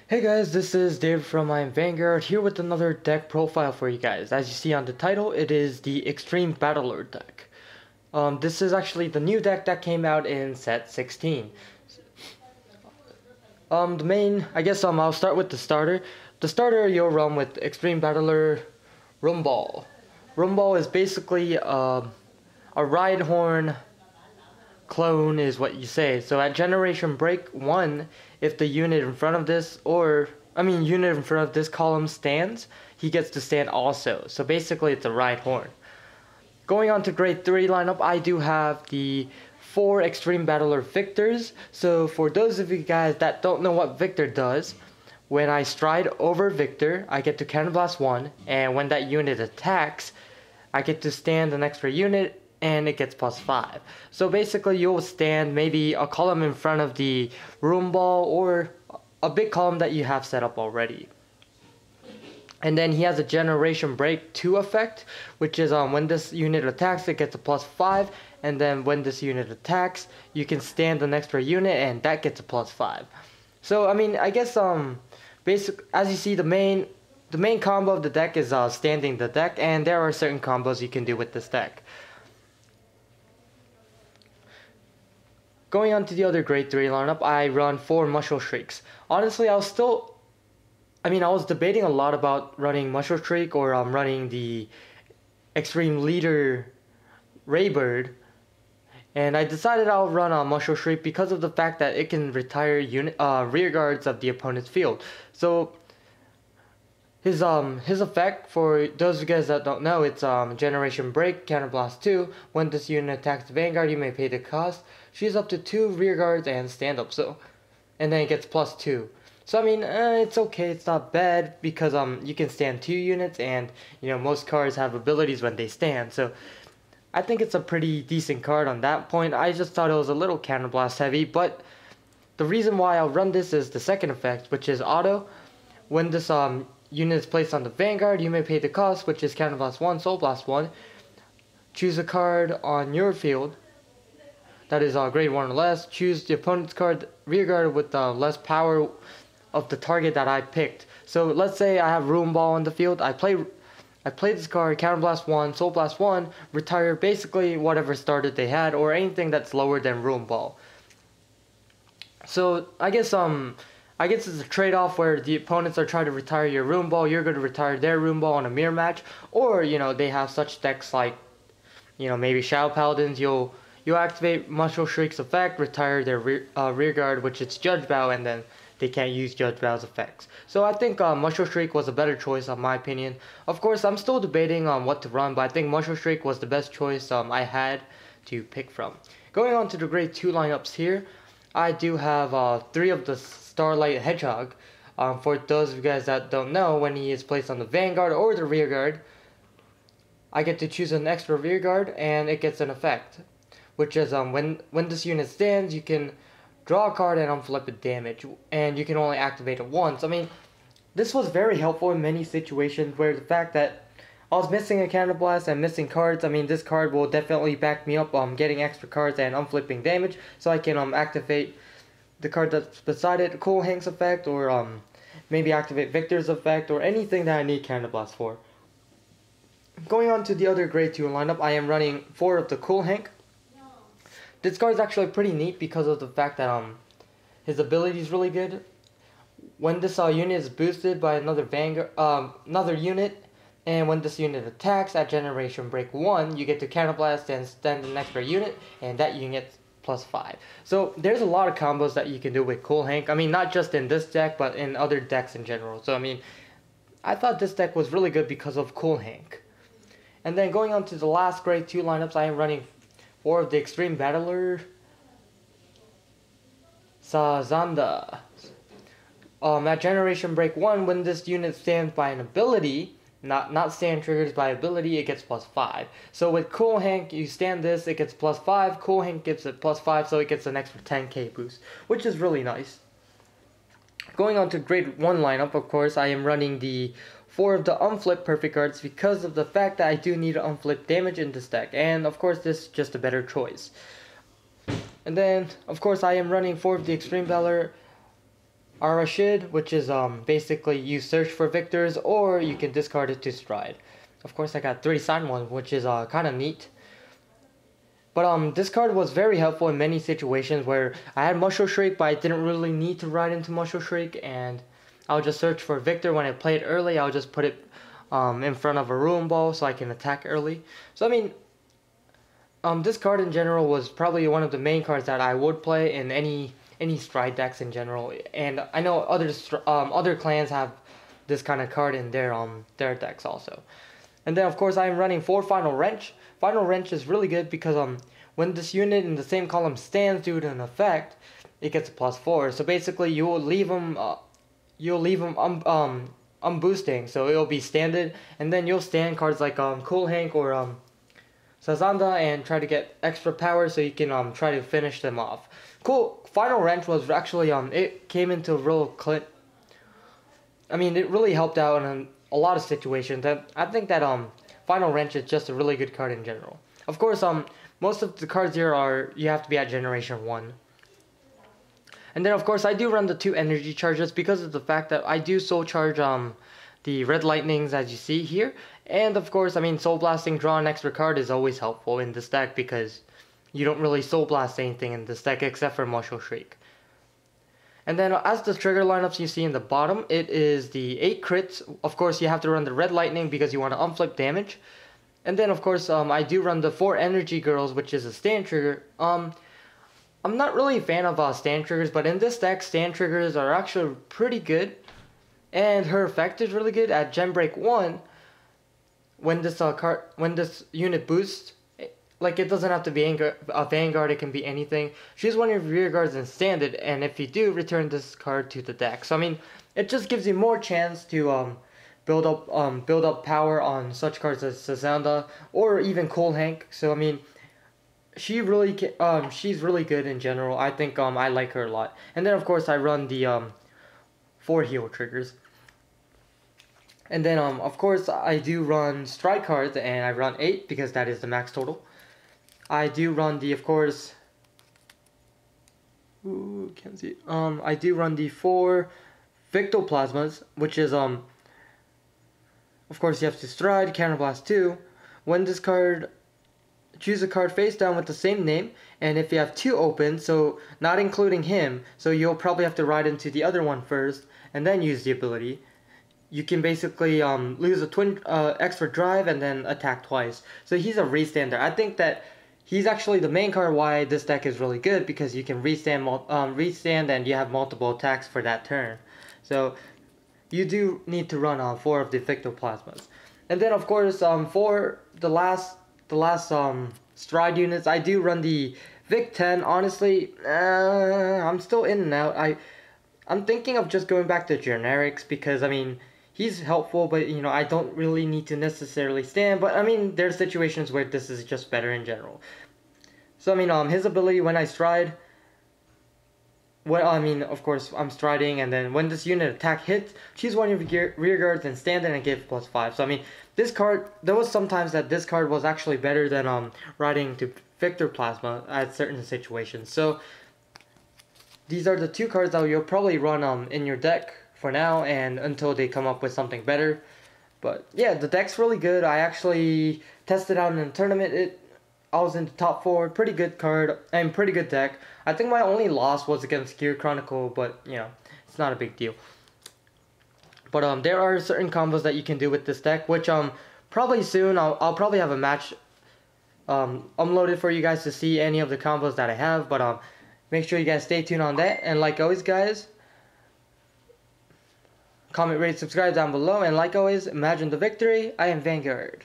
Hey guys, this is David from Vanguard here with another deck profile for you guys. As you see on the title, it is the Extreme Battler deck. This is actually the new deck that came out in set 16. I'll start with the starter. The starter you'll run with Extreme Battler Rumball. Rumball is basically a ride horn clone is what you say. So at generation break 1, if the unit in front of this column stands, he gets to stand also. So basically it's a ride horn. Going on to grade 3 lineup, I do have the 4 Extreme Battler Victors. So for those of you guys that don't know what Viktor does, when I stride over Viktor, I get to Counterblast 1, and when that unit attacks, I get to stand an extra unit and it gets +5. So basically you'll stand maybe a column in front of the room ball or a big column that you have set up already. And then he has a generation break 2 effect, which is when this unit attacks it gets a +5, and then when this unit attacks you can stand an extra unit and that gets a +5. So I guess as you see, the main combo of the deck is standing the deck, and there are certain combos you can do with this deck. Going on to the other grade 3 lineup, I run 4 Mushroom Shrieks. Honestly, I was debating a lot about running Mushroom Shriek or running the Extreme Leader Raybird, and I decided I'll run a Mushroom Shriek because of the fact that it can retire rear guards of the opponent's field. So his effect, for those of you guys that don't know, it's Generation Break, Counterblast 2. When this unit attacks the Vanguard, you may pay the cost. She's up to 2 rear guards and stand up. And then it gets +2. So it's okay. It's not bad because you can stand 2 units, and most cards have abilities when they stand. So I think it's a pretty decent card on that point. I just thought it was a little Counterblast heavy, but the reason why I'll run this is the second effect, which is auto. When this unit is placed on the Vanguard, you may pay the cost, which is Counterblast 1, Soul Blast 1. Choose a card on your field that is grade 1 or less. Choose the opponent's card rear guard with less power of the target that I picked. So let's say I have Room Ball on the field. I play this card, Counterblast 1, Soul Blast 1, retire basically whatever starter they had or anything that's lower than Room Ball. So I guess it's a trade-off where the opponents are trying to retire your Room Ball, you're going to retire their Room Ball on a mirror match, or they have such decks like maybe Shadow Paladins. You'll activate Mushroom Shriek's effect, retire their rear guard, which is Judge Bow, and then they can't use Judge Bow's effects. So I think Mushroom Shriek was a better choice in my opinion. Of course, I'm still debating on what to run, but I think Mushroom Shriek was the best choice I had to pick from. Going on to the grade 2 lineups here, I do have 3 of the Starlight Hedgehog. For those of you guys that don't know, when he is placed on the Vanguard or the rear guard, I get to choose an extra rear guard and it gets an effect, which is when this unit stands, you can draw a card and unflip it damage, and you can only activate it once. This was very helpful in many situations where the fact that I was missing a Counterblast and missing cards, this card will definitely back me up getting extra cards and unflipping damage, so I can activate the card that's beside it, Cool Hank's effect, or maybe activate Viktor's effect, or anything that I need Counterblast for. Going on to the other grade 2 lineup, I am running 4 of the Cool Hank. This card is actually pretty neat because of the fact that his ability is really good. When this unit is boosted by another unit, and when this unit attacks at Generation Break 1, you get to Counterblast and stand an extra unit, and that unit gets +5. So there's a lot of combos that you can do with Cool Hank. Not just in this deck, but in other decks in general. So I thought this deck was really good because of Cool Hank. And then going on to the last grade 2 lineups, I am running 4 of the Extreme Battler Sazanda. At Generation Break 1, when this unit stands by an ability, not stand triggers by ability, it gets +5. So with Cool Hank, you stand this, it gets +5. Cool Hank gives it +5, so it gets an extra 10k boost, which is really nice. Going on to grade 1 lineup, of course, I am running the 4 of the unflip perfect cards because of the fact that I do need unflip damage in this deck, and of course this is just a better choice. And then, of course, I am running 4 of the Extreme Battler Arashid, which is basically you search for victors, or you can discard it to stride. Of course, I got 3 signed ones, which is kind of neat. But this card was very helpful in many situations where I had Muscle Shriek, but I didn't really need to ride into Muscle Shriek, and I'll just search for Viktor. When I play it early, I'll just put it in front of a Ruin Ball so I can attack early. So I mean, this card in general was probably one of the main cards that I would play in any stride decks in general. And I know other clans have this kind of card in their decks also. And then of course I'm running 4 Final Wrench. Final Wrench is really good because when this unit in the same column stands due to an effect, it gets a +4. So basically you'll leave them unboosting, so it'll be standed, and then you'll stand cards like Cool Hank or Sazanda and try to get extra power so you can try to finish them off. Final Wrench was actually it came into real I mean, it really helped out in a lot of situations. I think that Final Wrench is just a really good card in general. Of course, most of the cards here you have to be at Generation 1. And then of course I do run the 2 energy charges because of the fact that I do soul charge the red lightnings as you see here. And of course, I mean, soul blasting, draw an extra card is always helpful in this deck because you don't really soul blast anything in this deck except for Muscle Shriek. And then as the trigger lineups you see in the bottom, it is the 8 crits. Of course, you have to run the red lightning because you want to unflip damage. And then of course, I do run the 4 energy girls, which is a stand trigger. I'm not really a fan of stand triggers, but in this deck, stand triggers are actually pretty good. And her effect is really good at Gem Break 1. When this unit boosts, like, it doesn't have to be a Vanguard, it can be anything. Choose one of your rear guards and stand it, and if you do, return this card to the deck. So I mean, it just gives you more chance to build up power on such cards as Sazanda or even Cool Hank. So I mean, she's really good in general. I think I like her a lot. And then of course I run the 4 heal triggers. And then of course I do run stride cards, and I run 8 because that is the max total. I do run the, of course, can't see. I do run the 4 Victoplasmas, which is of course you have to stride, counterblast 2. When this card, choose a card face down with the same name, and if you have 2 open, so not including him, so you'll probably have to ride into the other one first and then use the ability. You can basically lose a twin extra drive and then attack twice. So he's a restander. I think that he's actually the main card why this deck is really good, because you can restand and you have multiple attacks for that turn. So you do need to run 4 of the Victoplasmas. And then of course for the last stride units, I do run the Vic 10. Honestly, I'm still in and out. I'm thinking of just going back to generics because I mean, he's helpful, but you know, I don't really need to necessarily stand. But I mean, there's situations where this is just better in general. So I mean, his ability when I stride, well, I mean, of course, I'm striding, and then when this unit attack hits, choose one of your rear guards and stand it and give +5. So I mean, this card, there was sometimes that this card was actually better than riding to Victoplasma at certain situations. So these are the 2 cards that you'll probably run in your deck for now, and until they come up with something better. But yeah, the deck's really good. I actually tested out in a tournament. I was in the top 4. Pretty good card and pretty good deck. I think my only loss was against Gear Chronicle, but you know, it's not a big deal. But there are certain combos that you can do with this deck, which probably soon I'll probably have a match uploaded for you guys to see any of the combos that I have. But make sure you guys stay tuned on that. And like always, guys, comment, rate, subscribe down below. And like always, imagine the victory. I am Vanguard.